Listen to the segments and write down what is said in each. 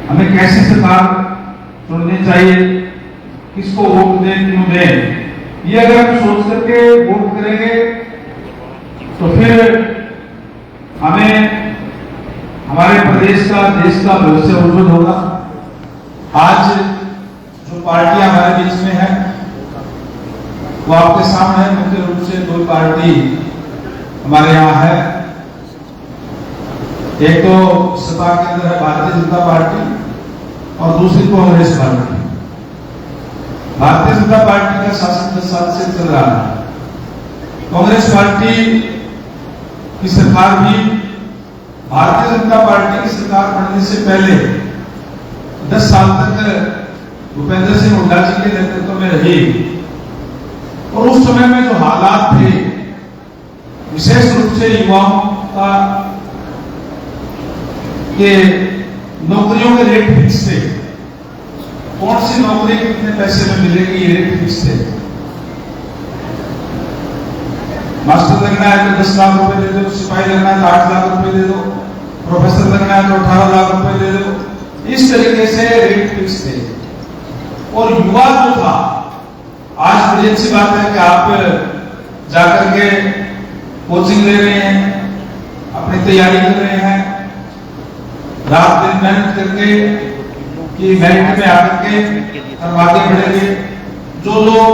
हमें कैसी सरकार चुननी चाहिए, किसको वोट दें, क्यों दें, ये अगर हम सोच करके वोट करेंगे तो फिर हमें हमारे प्रदेश का, देश का भविष्य उज्जवल होगा। आज जो पार्टियां हमारे बीच में है वो आपके सामने है। मुख्य रूप से दो पार्टी हमारे यहाँ है। एक तो सत्ता के अंदर है भारतीय जनता पार्टी और दूसरी कांग्रेस पार्टी। भारतीय जनता पार्टी का शासन 10 साल से चल रहा है। कांग्रेस पार्टी की सरकार भी भारतीय जनता पार्टी की सरकार बनने से पहले 10 साल तक भूपेंद्र सिंह हुड्डा जी के नेतृत्व में रही और उस समय में जो हालात थे, विशेष रूप से युवाओं का के नौकरियों के रेट फिक्स थे। कौन सी नौकरी कितने पैसे में मिलेगी, ये रेट फिक्स थे। मास्टर लगना है तो 10 लाख रुपए दे दो, सिपाही लगना है तो 8 लाख रुपए दे दो, प्रोफेसर लगना है तो 18 लाख रुपए दे दो। इस तरीके से रेट फिक्स थे। और युवा जो था, आज बड़ी अच्छी बात है कि आप जाकर के कोचिंग ले रहे हैं, अपनी तैयारी कर रहे हैं, रात दिन मेहनत करके कि मेरिट में आकर के हम आगे बढ़ेंगे। जो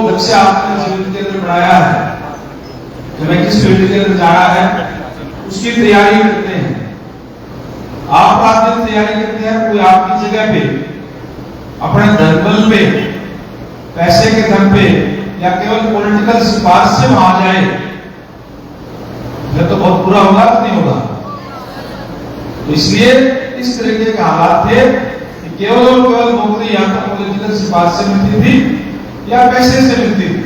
लक्ष्य आपने जीवन के अंदर बनाया है, हमें किस फील्ड के अंदर जाना है, उसकी तैयारी करते हैं। आप रात दिन तैयारी करते हैं, कोई आपकी जगह पे अपने धनबल पे, पैसे के दम पे या केवल पॉलिटिकल सिफारिश से वहां जाए, यह तो बहुत बुरा होगा, नहीं होगा। तो इसलिए इस तरीके के हालात थे कि केवल और केवल नौकरी या तो पॉलिटिकल सिफारिश से मिलती थी या पैसे से मिलती थी।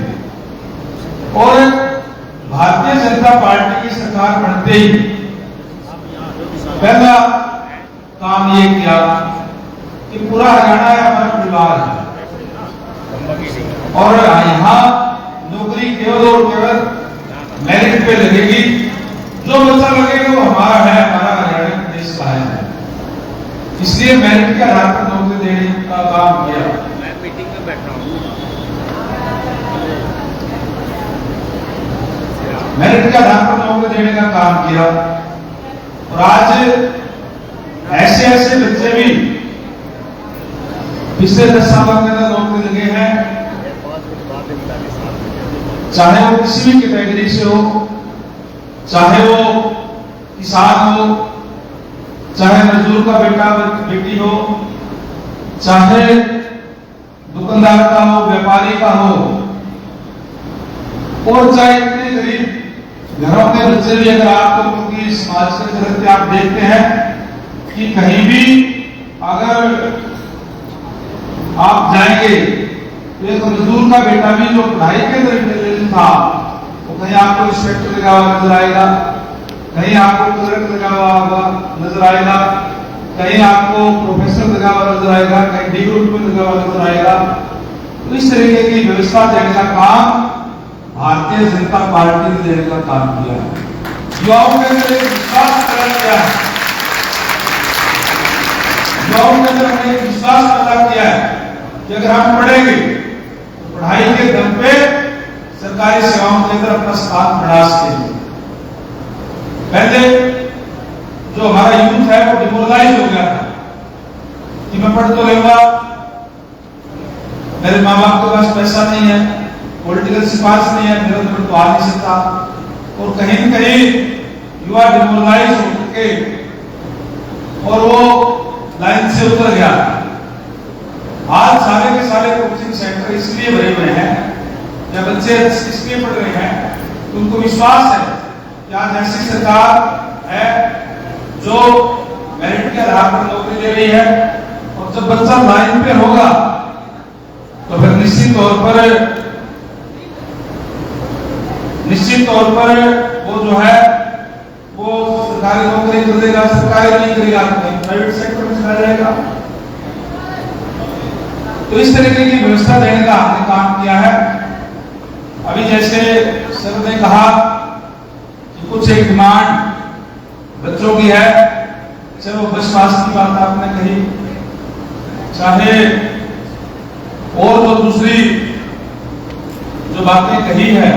और भारतीय जनता पार्टी की सरकार बनते ही पहला काम ये किया कि पूरा हरियाणा हमारा परिवार है और यहाँ नौकरी केवल और केवल मेरिट पे लगेगी। जो बच्चा लगेगा वो हमारा है, हमारा हरियाणा प्रदेश का है। इसलिए मेरिट के आधार पर नौकरी देने का काम किया। मैं मीटिंग में बैठ रहा हूँ। मेरिट के आधार पर नौकरी देने का काम किया। और आज ऐसे ऐसे बच्चे भी पिछले 10 सालों के अंदर नौकरी लगे हैं, चाहे वो किसी भी कैटेगरी से हो, चाहे वो किसान हो, चाहे मजदूर का बेटा बेटी हो, चाहे दुकानदार का हो, व्यापारी का हो, और चाहे इतने गरीब घरों के बच्चे भी अगर आपको क्योंकि समाज के चलते आप देखते हैं कि कहीं भी अगर आप जाएंगे तो एक मजदूर का बेटा भी जो पढ़ाई के अंदर था वो कहीं आपको इंस्पेक्टर लगा हुआ नजर आएगा, कहीं आपको क्लर्क लगा हुआ नजर आएगा, कहीं आपको प्रोफेसर लगा हुआ नजर आएगा, कहीं डी ग्रुप में लगा हुआ नजर आएगा। तो इस तरीके की व्यवस्था देने का काम भारतीय जनता पार्टी ने देने का काम किया है। युवाओं के अंदर एक विश्वास पैदा किया है, युवाओं के अंदर हमने एक विश्वास पैदा किया है कि अगर हम पढ़ेंगे तो पढ़ाई के दम पे सरकारी सेवाओं के अंदर अपना स्थान बना सकेंगे। पहले जो हमारा यूथ है वो डिमोरलाइज हो गया था कि मैं पढ़ तो लूंगा, मेरे माँ बाप के पास पैसा नहीं है, पॉलिटिकल सिफारिश नहीं है, मेरा तो आ नहीं सकता। और कहीं न कहीं युवा डिमोरलाइज हो चुके और वो लाइन से उतर गया। आज सारे के सारे कोचिंग सेंटर इसलिए भरे हुए हैं या बच्चे इसलिए पढ़ रहे हैं, उनको विश्वास है कि आज ऐसी सरकार है जो मेरिट के आधार पर नौकरी दे रही है। और जब बच्चा लाइन पे होगा तो फिर निश्चित तौर पर वो जो है वो सरकारी नौकरी करेगा, सरकारी नहीं करेगा, प्राइवेट सेक्टर में चला जाएगा। तो इस तरीके की व्यवस्था देने का हमने काम किया है। अभी जैसे सर ने कहा कि कुछ एक डिमांड बच्चों की है, चलो बस पास की बात आपने कही, चाहे और जो दूसरी जो बातें कही है,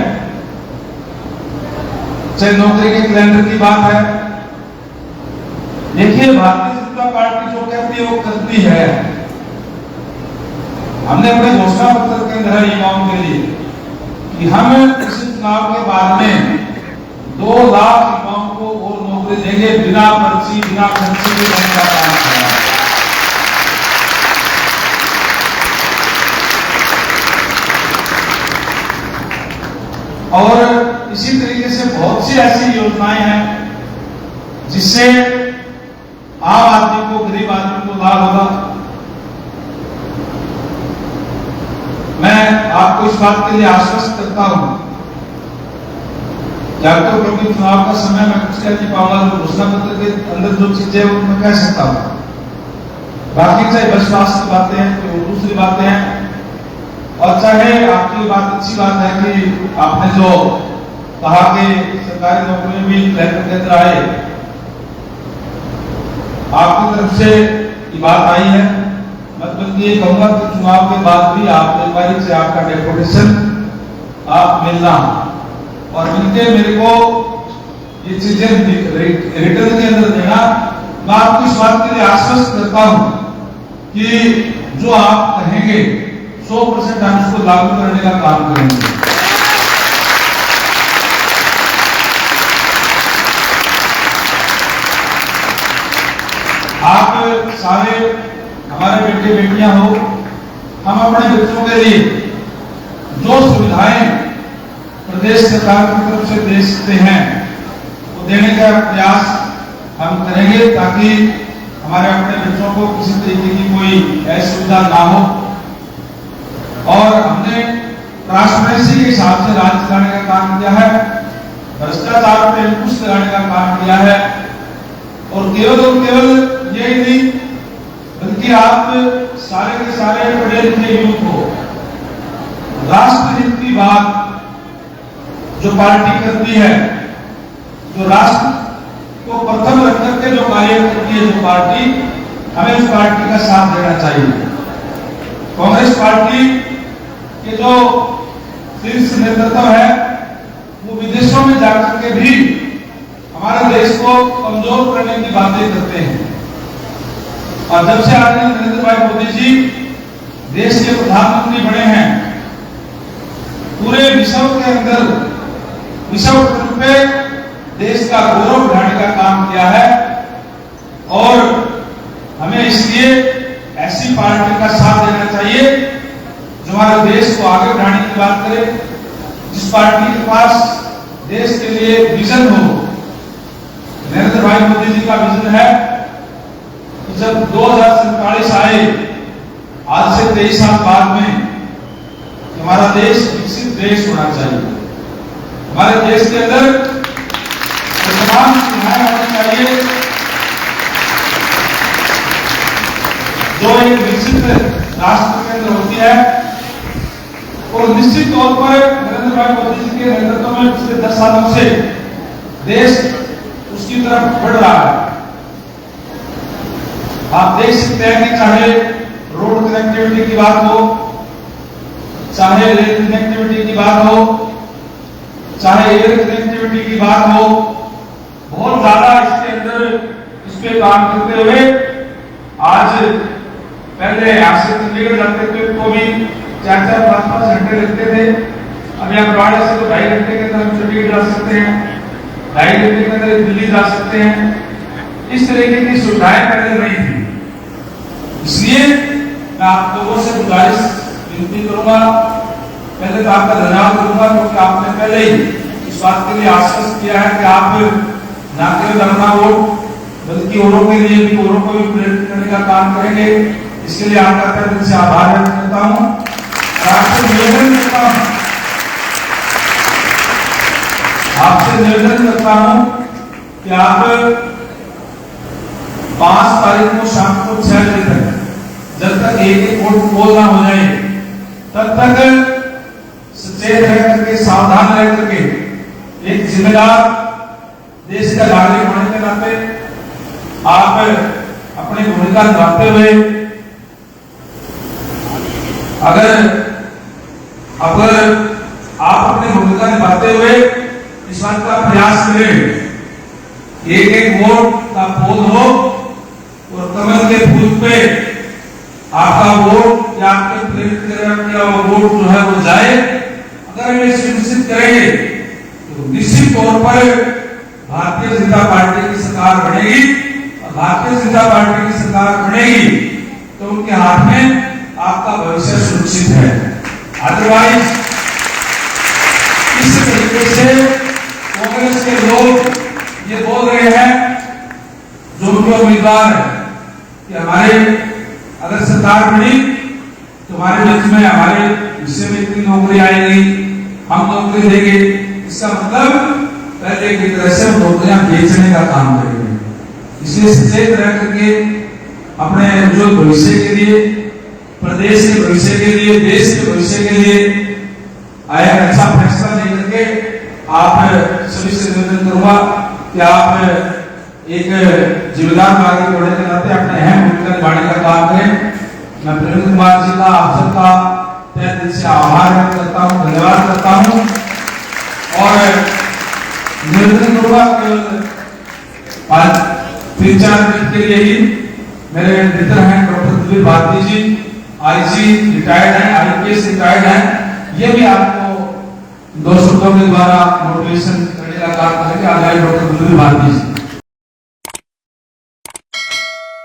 चाहे नौकरी के कैलेंडर की बात है, देखिए भारतीय जनता पार्टी जो कहती है वो करती है। हमने अपने घोषणा पत्र के अंदर युवाओं के लिए कि हम इस चुनाव के बाद में 2 लाख युवाओं को और नौकरी देंगे, बिना पर्ची बिना खर्ची के देने का काम किया। और इसी तरीके से बहुत सी ऐसी योजनाएं हैं जिससे आम आदमी को, गरीब आदमी को लाभ होगा। मैं आपको इस बात के लिए आश्वस्त करता हूं कि तो क्योंकि चुनाव का समय मैं कुछ कह नहीं पाऊंगा, जो घोषणा पत्र के अंदर जो चीजें वो मैं कह सकता हूं। बाकी चाहे विश्वास की बातें हैं, तो दूसरी बातें हैं, और चाहे आपकी बात अच्छी बात है कि आपने जो कहा कि सरकारी नौकरी में भी कलेक्टर के अंदर आए, आपकी तरफ से ये बात आई है। मतलब ये कहूंगा कि चुनाव के बाद भी आप एक बार से आपका डेपुटेशन आप मिलना और मिलके मेरे को ये चीजें रिटर्न के अंदर देना। मैं आपको इस बात के लिए आश्वस्त करता हूं कि जो आप कहेंगे 100% हम उसको लागू करने का काम करेंगे। आप सारे हमारे बेटे बेटियां हो, हम अपने बच्चों के लिए जो सुविधाएं प्रदेश सरकार की तरफ से दे सकते हैं वो देने का प्रयास हम करेंगे, ताकि हमारे अपने बच्चों को किसी तरीके की कोई असुविधा ना हो। और हमने ट्रांसपेरेंसी के हिसाब से राज चलाने का काम किया है, भ्रष्टाचार पे अंकुश लगाने का काम किया है। और केवल यही नहीं, बल्कि आप सारे के सारे पढ़े लिखे यूथ हो, राष्ट्रहित की बात जो पार्टी करती है, जो राष्ट्र को प्रथम रख करके जो कार्य करती है जो पार्टी, हमें उस पार्टी का साथ देना चाहिए। कांग्रेस पार्टी के जो शीर्ष नेतृत्व है वो विदेशों में जाकर के भी हमारे देश को कमजोर करने की बातें करते हैं। और जब से आदरणीय नरेंद्र भाई मोदी जी देश के प्रधानमंत्री बने हैं, पूरे विश्व के अंदर विश्व स्तर पे देश का गौरव बढ़ाने का काम किया है। और हमें इसलिए ऐसी पार्टी का साथ देना चाहिए जो हमारे देश को आगे बढ़ाने की बात करे, जिस पार्टी के पास देश के लिए विजन हो। नरेंद्र भाई मोदी जी का विजन है कि जब 2047 आए, आज से 23 साल बाद में, हमारा देश विकसित देश होना चाहिए। हमारे देश के अंदर तमाम सुविधाएं होनी चाहिए जो एक विकसित राष्ट्र के अंदर होती है। और निश्चित तौर पर नरेंद्र भाई मोदी जी के नेतृत्व में पिछले 10 सालों से देश उसकी तरफ बढ़ रहा है। आप देख सकते हैं कि चाहे रोड कनेक्टिविटी की बात हो, चाहे रेल कनेक्टिविटी की बात हो, चाहे एयर कनेक्टिविटी की बात हो, बहुत ज्यादा इसके अंदर इस पे काम करते हुए आज पहले यहाँ से चंडीगढ़ जाते थे तो भी 4-5 घंटे लगते थे। अब यहाँ बड़वाड़ा से तो 2.5 घंटे के अंदर हम चंडीगढ़ जा सकते हैं, 2.5 घंटे के अंदर दिल्ली जा सकते हैं। इस तरीके की सुविधाएं पहले नहीं थी। इसलिए मैं आप लोगों से गुजारिश विनती करूंगा, पहले तो आपका धन्यवाद करूंगा क्योंकि आपने पहले ही इस बात के लिए आश्वस्त किया है कि आप न केवल अपना वोट बल्कि औरों के लिए भी, औरों को भी प्रेरित करने का काम करेंगे। इसके लिए आपका तहे दिल से आभार व्यक्त करता हूं। आपसे निवेदन करता हूं कि आप 5 तारीख को शाम को 6 बजे तक, जब तक एक वोट पोल ना हो जाए तब तक सचेत रह करके, सावधान रह करके, एक जिम्मेदार देश का नागरिक होने के नाते आप अपनी भूमिका निभाते हुए अगर आप अपनी भूमिका निभाते हुए इस बात का प्रयास करें, एक एक वोट का पोल हो और कमल के फूल पे आपका वोट या आपके प्रेरित किया हुआ वोट जो है वो जाए। अगर हम ये सुनिश्चित करेंगे तो निश्चित तौर पर भारतीय जनता पार्टी की सरकार बनेगी, और भारतीय जनता पार्टी की सरकार बनेगी तो उनके हाथ में आपका भविष्य सुरक्षित है। अदरवाइज इस तरीके से कांग्रेस के लोग ये बोल रहे हैं जो उनके उम्मीदवार है कि हमारे अगर सरकार बनी तो हमारे बीच में हमारे हिस्से में इतनी नौकरी आएगी, हम नौकरी देंगे। इसका मतलब पहले की तरह से नौकरियां बेचने का काम करेंगे। इसलिए सचेत रह करके अपने उज्जवल भविष्य के लिए, प्रदेश के भविष्य के लिए, देश के भविष्य के लिए आया अच्छा फैसला लेकर के आप सभी से निवेदन करूंगा कि आप एक जिम्मेदार नागरिक होने के नाते अपने अहम भूमिका निभाने का काम करें। मैं प्रवीण कुमार जी का आप सबका तहे दिल से आभार व्यक्त करता हूँ, धन्यवाद करता हूँ और निवेदन करूंगा केवल 3-4 मिनट के लिए ही मेरे मित्र हैं डॉक्टर दिलीप भारती जी, आईजी रिटायर्ड हैं, आईपीएस रिटायर्ड हैं, ये भी आपको 2 शब्दों के द्वारा मोटिवेशन करने का काम करेंगे। आगे डॉक्टर दिलीप भारती जी।